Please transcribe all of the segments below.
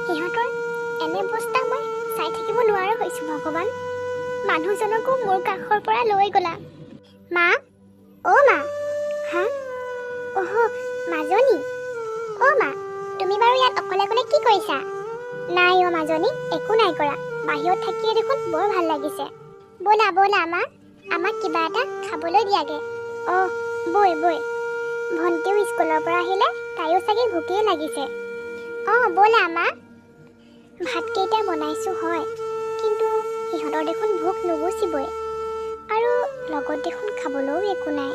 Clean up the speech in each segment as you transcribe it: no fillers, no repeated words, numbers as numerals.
সিহঁতৰ এনে অৱস্থা মই চাই থাকিব নোৱাৰা হৈছোঁ ভগৱান। মানুহজনকো মোৰ কাষৰ পৰা লৈ গ'লা। মা, অ' মা। হা? অহ, মাজনী। অ' মা, তুমি বাৰু ইয়াত অকলে অকলে কি কৰিছা? নাই অ' মাজনী, একো নাই কৰা। বাহিৰত থাকিয়ে দেখোন বৰ ভাল লাগিছে। ব'লা ব'লা মা, আমাক কিবা এটা খাবলৈ দিয়াগে। অ' বৈ বৈ। ভণ্টিও স্কুলৰ পৰা আহিলে, তাইও চাগে ভোকেই লাগিছে। অ' ব'লা মা। ভাতকেইটা বনাইছোঁ হয়, কিন্তু সিহঁতৰ দেখোন ভোক নুগুচিবই। আৰু লগত দেখোন খাবলৈও একো নাই।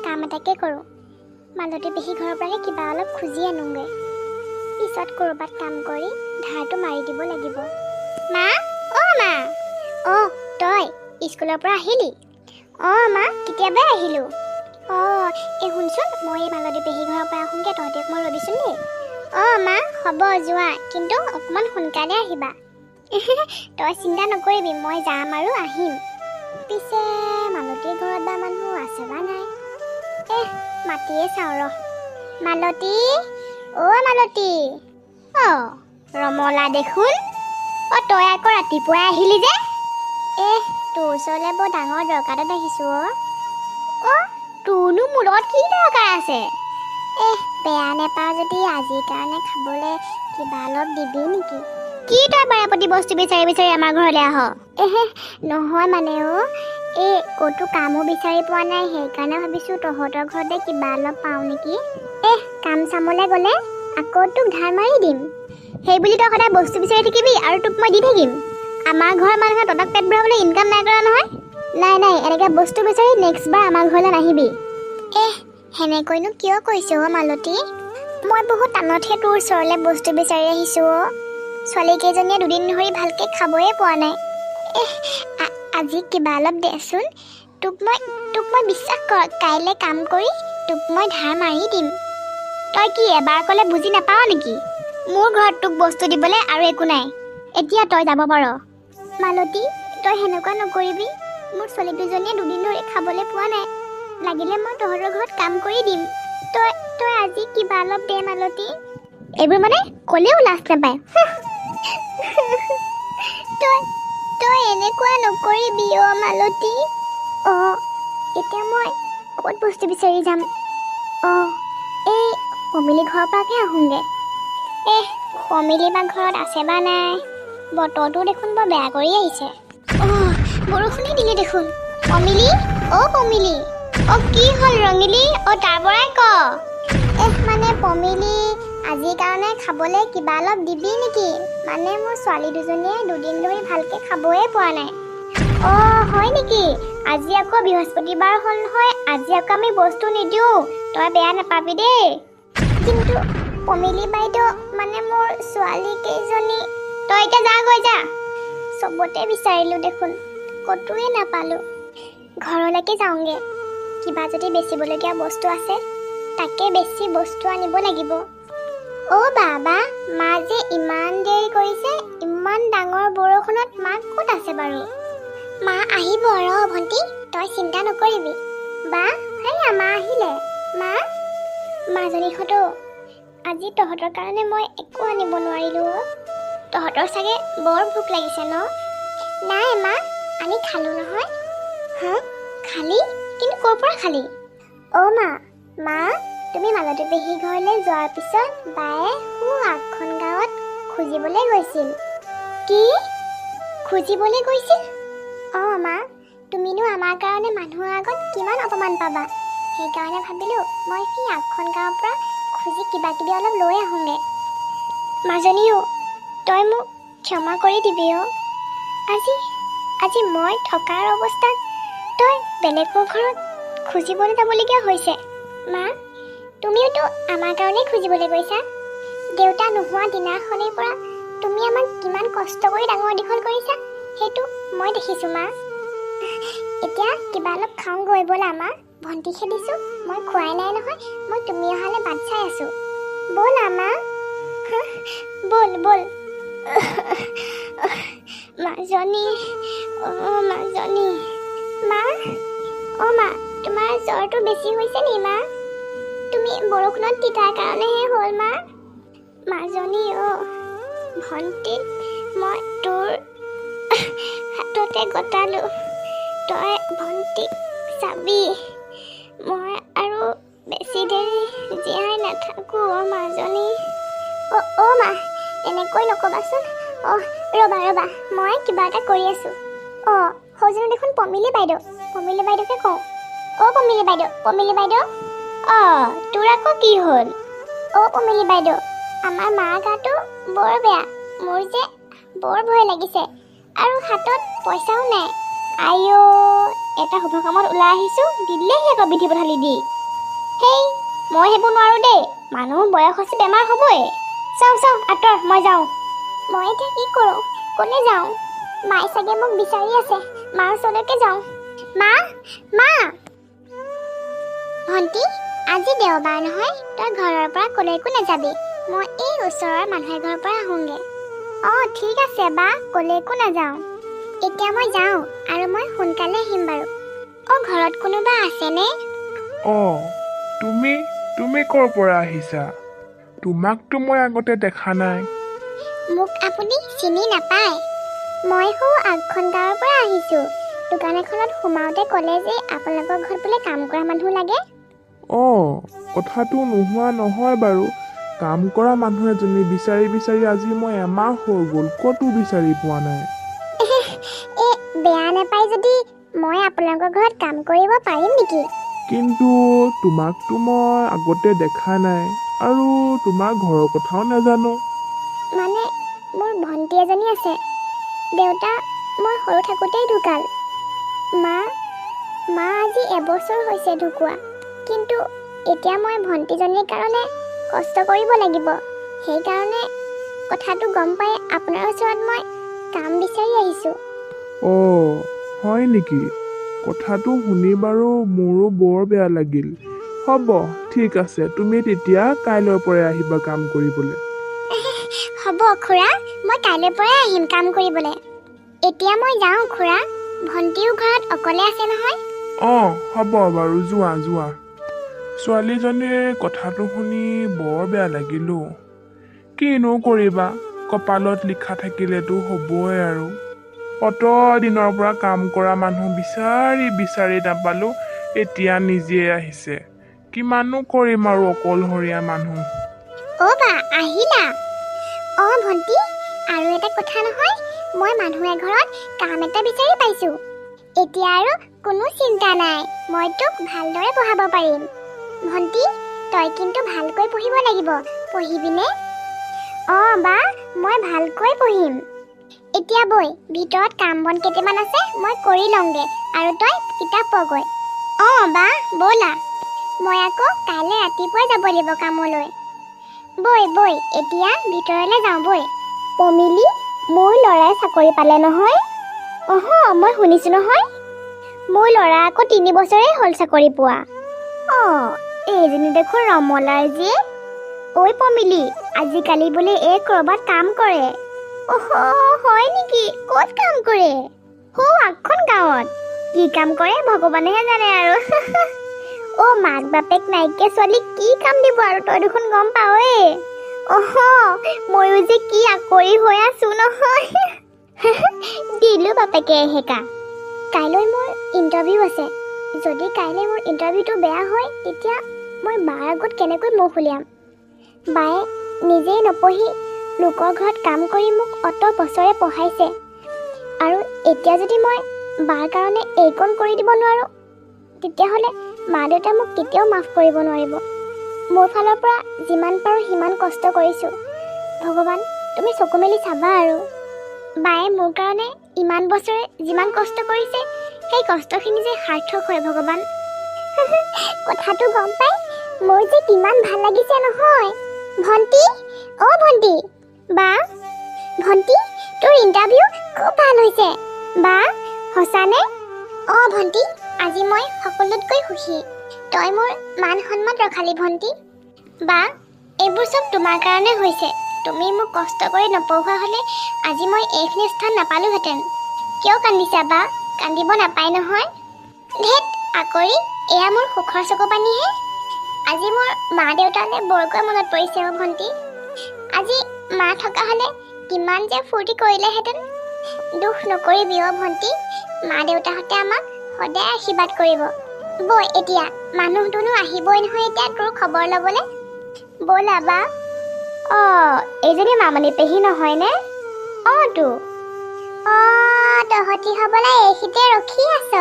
কাম এটাকে কৰোঁ, মালতী পেহী ঘৰৰ পৰাহে কিবা অলপ খুজি আনোগৈ। পিছত ক'ৰবাত কাম কৰি ধাৰটো মাৰি দিব লাগিব। মা, অ' মা। অ' তই স্কুলৰ পৰা আহিলি? অ' মা, কেতিয়াবাই আহিলোঁ। শুনচোন, মই এই মালতী পেহী ঘৰৰ পৰা আহোঁগৈ, তহঁতি অকণমান ৰবিচোন দেই। অ' মা, হ'ব যোৱা, কিন্তু অকণমান সোনকালে আহিবা। তই চিন্তা নকৰিবি, মই যাম আৰু আহিম। পিছে মালতীৰ ঘৰত বা মানুহ আছে বা নাই? মাতিয়ে চাওঁ ৰ। মালতী, অ' মালতী। অ' ৰমলা দেখোন। তই আকৌ ৰাতিপুৱাই আহিলি যে? তোৰ ওচৰলৈ বৰ ডাঙৰ দৰকাৰ এটাত আহিছোঁ অ'। তোৰনো মোৰ লগত কি দৰকাৰ আছে? বেয়া নেপাওঁ যদি আজিৰ কাৰণে খাবলৈ কিবা অলপ দিবি নেকি? কি তই বাৰেপতি বস্তু বিচাৰি বিচাৰি আমাৰ ঘৰলৈ আহ? নহয় মানে ক'তো কামো বিচাৰি পোৱা নাই, সেইকাৰণে ভাবিছোঁ তহঁতৰ ঘৰতে কিবা অলপ পাওঁ নেকি। কাম চামলৈ গ'লে আকৌ তোক ধাৰ মাৰি দিম। সেই বুলি তই সদায় বস্তু বিচাৰি থাকিবি আৰু তোক মই দি থাকিম? আমাৰ ঘৰৰ মানুহে তহঁতক পেট ভৰাবলৈ ইনকাম নাই কৰা নহয়। নাই, এনেকৈ বস্তু বিচাৰি নেক্সট বাৰ আমাৰ ঘৰলৈ নাহিবি। সেনেকৈনো কিয় কৈছ মালতী? মই বহুত টানতহে তোৰ ওচৰলৈ বস্তু বিচাৰি আহিছোঁ ছোৱালীকেইজনীয়ে দুদিন ধৰি ভালকৈ খাবয়ে পোৱা নাই। আজি কিবা অলপ দেচোন, তোক মই বিশ্বাস কৰ, কাইলৈ কাম কৰি তোক মই ধাৰ মাৰি দিম। তই কি এবাৰ ক'লে বুজি নাপাৱ নেকি? মোৰ ঘৰত তোক বস্তু দিবলৈ আৰু একো নাই। এতিয়া তই যাব পাৰ। মালতী, তই সেনেকুৱা নকৰিবি। মোৰ ছোৱালী দুজনীয়ে দুদিন ধৰি খাবলৈ পোৱা নাই। লাগিলে মই তহঁতৰ ঘৰত কাম কৰি দিম। তই আজি কিবা অলপ দে মালতী। এইবোৰ মানে ক'লেও লাজ নাপায়। তই এনেকুৱা নকৰিবি মালতী। এতিয়া মই ক'ত বস্তু বিচাৰি যাম? এই কমিলি ঘৰৰ পৰাকে আহোঁগৈ। কমিলি বা ঘৰত আছে বা নাই। বতৰটো দেখোন বৰ বেয়া কৰি আহিছে। বৰষুণে দিলে দেখোন। কমিলি, কমিলি। কি হ'ল ৰঙিলি? তাৰ পৰাই ক। মানে পমিলি, আজিৰ কাৰণে খাবলৈ কিবা অলপ দিবি নেকি? মানে মোৰ ছোৱালী দুজনীয়ে দুদিন ধৰি ভালকৈ খাবয়ে পোৱা নাই। হয় নেকি? আজি আকৌ বৃহস্পতিবাৰ হ'ল নহয়, আজি আকৌ আমি বস্তু নিদিওঁ, তই বেয়া নাপাবি দেই। কিন্তু পমিলি বাইদেউ, মানে মোৰ ছোৱালী কেইজনী। তই এতিয়া যাগৈ যা। চবতে বিচাৰিলোঁ দেখোন, ক'তোৱে নাপালোঁ। ঘৰলৈকে যাওঁগৈ। কিবা যদি বেচিবলগীয়া বস্তু আছে, তাকে বেছি বস্তু আনিব লাগিব। বাবা, মা যে ইমান দেৰি কৰিছে, ইমান ডাঙৰ বৰষুণত মা ক'ত আছে বাৰু? মা আহিব ৰ ভণ্টি, তই চিন্তা নকৰিবি। বা, মা আহিলে। মা, মাজনীহঁতো, আজি তহঁতৰ কাৰণে মই একো আনিব নোৱাৰিলোঁ। তহঁতৰ চাগে বৰ ভোক লাগিছে ন? নাই মা, আমি খালোঁ নহয়। খালি? কিন্তু ক'ৰ পৰা খালি? মা, তুমি মালতী পেহী ঘৰলৈ যোৱাৰ পিছত বায়ে আগখন গাঁৱত খুজিবলৈ গৈছিল। কি? খুজিবলৈ গৈছিল? মা, তুমিনো আমাৰ কাৰণে মানুহৰ আগত কিমান অপমান পাবা। সেইকাৰণে ভাবিলোঁ মই সেই আগখন গাঁৱৰ পৰা খুজি কিবা কিবি অলপ লৈ আহোঁগৈ। মাজনীও, তই মোক ক্ষমা কৰি দিবি আজি মই থকাৰ অৱস্থাত তই বেলেগৰ ঘৰত খুজিবলৈ যাবলগীয়া হৈছে। মা, তুমিওতো আমাৰ কাৰণেই খুজিবলৈ গৈছা। দেউতা নোহোৱা দিনাখনৰ পৰা তুমি আমাক কিমান কষ্ট কৰি ডাঙৰ দীঘল কৰিছা, সেইটো মই দেখিছোঁ মা। এতিয়া কিবা অলপ খাওঁগৈ ব'লা মা। ভণ্টিক দিছোঁ, মই খোৱাই নাই নহয়, মই তুমি অহালৈ বাট চাই আছোঁ। ব'লা মা। ব'ল। মাজনী, মাজনী। মা, মা, তোমাৰ জ্বৰটো বেছি হৈছে নি মা? তুমি বৰষুণত তিতাৰ কাৰণেহে হ'ল মা। মাজনী ভণ্টি মই তোৰ হাততে গতালো তই ভণ্টিক চাবি মই আৰু বেছি দেৰি জীয়াই নাথাকোঁ মাজনী মা এনেকৈ নক'বাচোন ৰ'বা মই কিবা এটা কৰি আছোঁ সৌজনী দেখোন পমিলি বাইদেউকে কওঁ পমিলি বাইদেউ তোৰ আকৌ কি হ'ল পমিলি বাইদেউ আমাৰ মাৰ গাটো বৰ বেয়া মোৰ যে বৰ ভয় লাগিছে আৰু হাতত পইচাও নাই এটা শুভ কামত ওলাই আহিছোঁ দিলেহি আকৌ বিধি পথালি দি হেই মই সেইবোৰ নোৱাৰোঁ দেই মানুহ বয়স হৈছে বেমাৰ হ'বই চাওঁ আঁতৰ মই যাওঁ মই এতিয়া কি কৰোঁ ক'লে যাওঁ মায়ে চাগে মোক বিচাৰি আছে মাৰ ওচৰলৈকে যাওঁ মা ভণ্টি আজি দেওবাৰ নহয় তই ঘৰৰ পৰা ক'লৈকো নাযাবি মই এই ওচৰৰ মানুহ এঘৰৰ পৰা আহোঁগৈ ঠিক আছে বা ক'লৈকো নাযাওঁ এতিয়া মই যাওঁ আৰু মই সোনকালে আহিম বাৰু ঘৰত কোনোবা আছেনে তুমি ক'ৰ পৰা আহিছা তোমাকতো মই আগতে দেখা নাই মোক আপুনি চিনি নাপায় মই আগখন গাঁৱৰ পৰা আহিছোঁ দোকান এখনত সোমাওঁতে ক'লে যে আপোনালোকৰ ঘৰত বোলে কাম কৰা মানুহ লাগে কথাটো নোহোৱা নহয় বাৰু কাম কৰা মানুহ এজনী বিচাৰি আজি মই এমাহ হৈ গ'ল ক'তো বিচাৰি পোৱা নাই বেয়া নাপায় যদি মই আপোনালোকৰ ঘৰত কাম কৰিব পাৰিম নেকি কিন্তু তোমাকতো মই আগতে দেখা নাই আৰু তোমাৰ ঘৰৰ কথাও নাজানো মানে মোৰ ভণ্টি এজনী আছে দেউতা মই সৰু থাকোঁতেই ঢুকাল মা আজি এবছৰ হৈছে ঢুকুৱা কিন্তু এতিয়া মই ভণ্টিজনীৰ কাৰণে কষ্ট কৰিব লাগিব সেইকাৰণে কথাটো গম পাই আপোনাৰ ওচৰত মই কাম বিচাৰি আহিছোঁ হয় নেকি কথাটো শুনি বাৰু মোৰো বৰ বেয়া লাগিল হ'ব ঠিক আছে তুমি তেতিয়া কাইলৈৰ পৰাই আহিবা কাম কৰিবলৈ হ'ব খুৰা মই কাইলৈৰ পৰাই আহিম কাম কৰিবলৈ এতিয়া মই যাওঁ খুৰা ভণ্টিও ঘৰত অকলে আছে নহয় হ'ব বাৰু যোৱা ছোৱালীজনীৰ কথাটো শুনি বৰ বেয়া লাগিলো কিনো কৰিবা কপালত লিখা থাকিলেতো হ'বই আৰু অত দিনৰ পৰা কাম কৰা মানুহ বিচাৰি নাপালোঁ এতিয়া নিজে আহিছে কিমানো কৰিম আৰু অকলশৰীয়া মানুহ বা আহিলা ভণ্টি আৰু এটা কথা নহয় মই মানুহ এঘৰত কাম এটা বিচাৰি পাইছোঁ এতিয়া আৰু কোনো চিন্তা নাই মই তোক ভালদৰে পঢ়াব পাৰিম ভণ্টি তই কিন্তু ভালকৈ পঢ়িব লাগিব পঢ়িবিনে বা মই ভালকৈ পঢ়িম এতিয়া বৈ ভিতৰত কাম বন কেইটামান আছে মই কৰি লওঁগৈ আৰু তই কিতাপ পঢ়গৈ বা ব'লা মই আকৌ কাইলৈ ৰাতিপুৱাই যাব লাগিব কামলৈ বৈ এতিয়া ভিতৰলৈ যাওঁ বৈ পমিলি মোৰ ল'ৰাই চাকৰি পালে নহয় মই শুনিছোঁ নহয় মোৰ ল'ৰা আকৌ 3 বছৰেই হ'ল চাকৰি পোৱা এইজনী দেখোন ৰমলাৰ জীয়েক ঐ পমিলি আজিকালি বোলে ক'ৰবাত কাম কৰে হয় নেকি ক'ত কাম কৰে আগখন গাঁৱত কি কাম কৰে ভগৱানেহে জানে আৰু মাক বাপেক নাইকিয়া ছোৱালীক কি কাম দিব আৰু তই দেখোন গম পাৱই ময়ো যে কি আকৰি হৈ আছো নহয় দিলোঁ বাপেকে এহেকা কাইলৈ মোৰ ইণ্টাৰভিউ আছে যদি কাইলৈ মোৰ ইণ্টাৰভিউটো বেয়া হয় তেতিয়া মই বাৰ আগত কেনেকৈ মুখ উলিয়াম বায়ে নিজেই নপঢ়ি লোকৰ ঘৰত কাম কৰি মোক অত বছৰে পঢ়াইছে আৰু এতিয়া যদি মই বাৰ কাৰণে এইকণ কৰি দিব নোৱাৰোঁ তেতিয়াহ'লে মা দেউতাই মোক কেতিয়াও মাফ কৰিব নোৱাৰিব মোৰ ফালৰ পৰা যিমান পাৰোঁ সিমান কষ্ট কৰিছোঁ ভগৱান তুমি চকু মেলি চাবা আৰু বায়ে মোৰ কাৰণে ইমান বছৰে যিমান কষ্ট কৰিছে সেই কষ্টখিনি যে সাৰ্থক হয় ভগৱান কথাটো গম পাই মোৰ যে কিমান ভাল লাগিছে নহয় ভণ্টি ভণ্টি বা ভণ্টি তোৰ ইণ্টাৰভিউ খুব ভাল হৈছে বা সঁচানে ভণ্টি আজি মই সকলোতকৈ সুখী তই মোৰ মান সন্মান ৰখালি ভণ্টি বা এইবোৰ চব তোমাৰ কাৰণে হৈছে তুমি মোক কষ্ট কৰি নপঢ়োৱা হ'লে আজি মই এইখিনি স্থান নাপালোহেঁতেন কিয় কান্দিছা বা কান্দিব নাপায় নহয় ধেত আকৰি এয়া মোৰ সুখৰ চকু পানীহে আজি মোৰ মা দেউতালৈ বৰকৈ মনত পৰিছে ভণ্টি আজি মা থকা হ'লে কিমান যে ফূৰ্তি কৰিলেহেঁতেন। দুখ নকৰিবি অ' ভণ্টি, মা দেউতাহঁতে আমাক সদায় আশীৰ্বাদ কৰিব। বৈ এতিয়া, মানুহ দুনো আহিবই নহয় এতিয়া তোৰ খবৰ ল'বলৈ। ব'লা বা। এইজনী মামণি পেহী নহয়নে? তো। তহঁতি হ'বলা এইখিতে ৰখি আছ।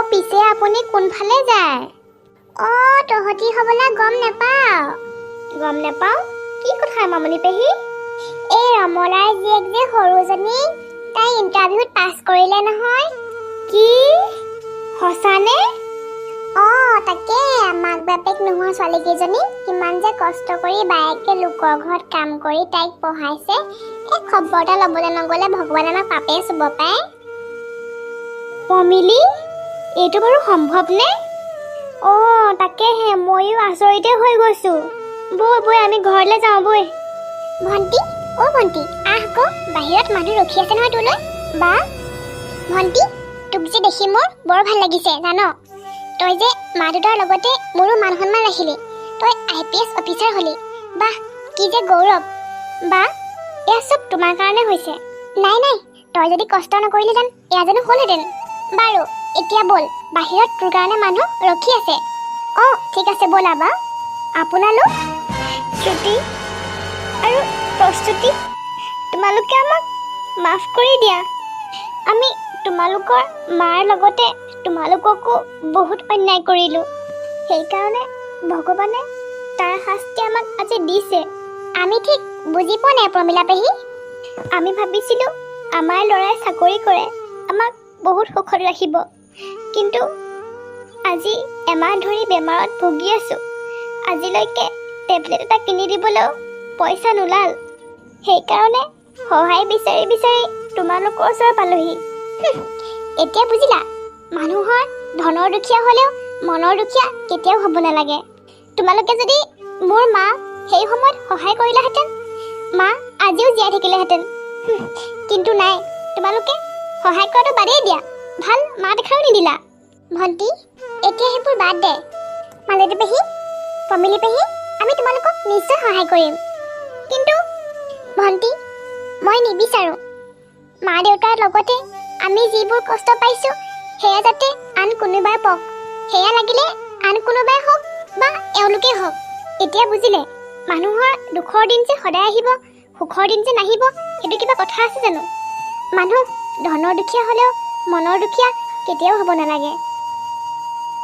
পিছে আপুনি কোনফালে যায়? তহঁতি হ'বলা গম নেপাৱ। গম নেপাওঁ? কি কথা মামণি পেহী? এই ৰমলাৰ জীয়েক যে সৰুজনী, তাই ইণ্টাৰভিউত পাছ কৰিলে নহয়। কি? সঁচানে? তাকে মাক বাপেক নোহোৱা ছোৱালীকেইজনী কিমান যে কষ্ট কৰি বায়েকে লোকৰ ঘৰত কাম কৰি তাইক পঢ়াইছে। এই খবৰ এটা ল'বলৈ নগ'লে ভগৱানে আমাক পাপে চুব পায়। পমিলি, এইটো বাৰু সম্ভৱনে? তাকেহে ময়ো আচৰিতে হৈ গৈছোঁ। বৈ আমি ঘৰলৈ যাওঁ বৈ। ভণ্টি, ভণ্টি আহ আকৌ, বাহিৰত মানুহ ৰখি আছে নহয় তোলৈ। বা ভণ্টি, তোক যে দেখি মোৰ বৰ ভাল লাগিছে জান। তই যে মা দেউতাৰ লগতে মোৰো মান সন্মান ৰাখিলি। তই IPS অফিচাৰ হ'লি। বাহ, কি যে গৌৰৱ। বা, এয়া চব তোমাৰ কাৰণে হৈছে। নাই, তই যদি কষ্ট নকৰিলিহেঁতেন এয়া জানো হ'লহেঁতেন। বাৰু এতিয়া ব'ল, বাহিৰত তোৰ কাৰণে মানুহ ৰখি আছে। ঠিক আছে ব'লা বা। আপোনালোক শ্ৰুতি আৰু প্ৰস্তুতি, তোমালোকে আমাক মাফ কৰি দিয়া। আমি তোমালোকৰ মাৰ লগতে তোমালোককো বহুত অন্যায় কৰিলোঁ। সেইকাৰণে ভগৱানে তাৰ শাস্তি আমাক আজি দিছে। আমি ঠিক বুজি পোৱা নাই প্ৰমিলা পেহী। আমি ভাবিছিলোঁ আমাৰ ল'ৰাই চাকৰি কৰে, আমাক বহুত সুখত ৰাখিব। কিন্তু আজি এমাহ ধৰি বেমাৰত ভুগি আছোঁ। আজিলৈকে টেবলেট এটা কিনি দিবলৈও পইচা নোলাল। সেইকাৰণে সহায় বিচাৰি বিচাৰি তোমালোকৰ ওচৰ পালোহি। এতিয়া বুজিলা, মানুহৰ ধনৰ দুখীয়া হ'লেও মনৰ দুখীয়া কেতিয়াও হ'ব নালাগে। তোমালোকে যদি মোৰ মা সেই সময়ত সহায় কৰিলাহেঁতেন, মা আজিও জীয়াই থাকিলেহেঁতেন। কিন্তু নাই, তোমালোকে সহায় কৰাটো বাদেই দিয়া, ভাল মা দেখাও নিদিলা। ভণ্টি, এতিয়া সেইবোৰ বাদ দে। মালতী পেহী, পমিলি পেহী, আমি তোমালোকক নিশ্চয় সহায় কৰিম। কিন্তু ভণ্টি, মই নিবিচাৰোঁ মা দেউতাৰ লগতে আমি যিবোৰ কষ্ট পাইছোঁ সেয়া যাতে আন কোনোবাই পাওক। সেয়া লাগিলে আন কোনোবাই হওক বা এওঁলোকেই হওক। এতিয়া বুজিলে, মানুহৰ দুখৰ দিন যে সদায় আহিব, সুখৰ দিন যে নাহিব, সেইটো কিবা কথা আছে জানো? মানুহ ধনৰ দুখীয়া হ'লেও মনৰ দুখীয়া কেতিয়াও হ'ব নালাগে।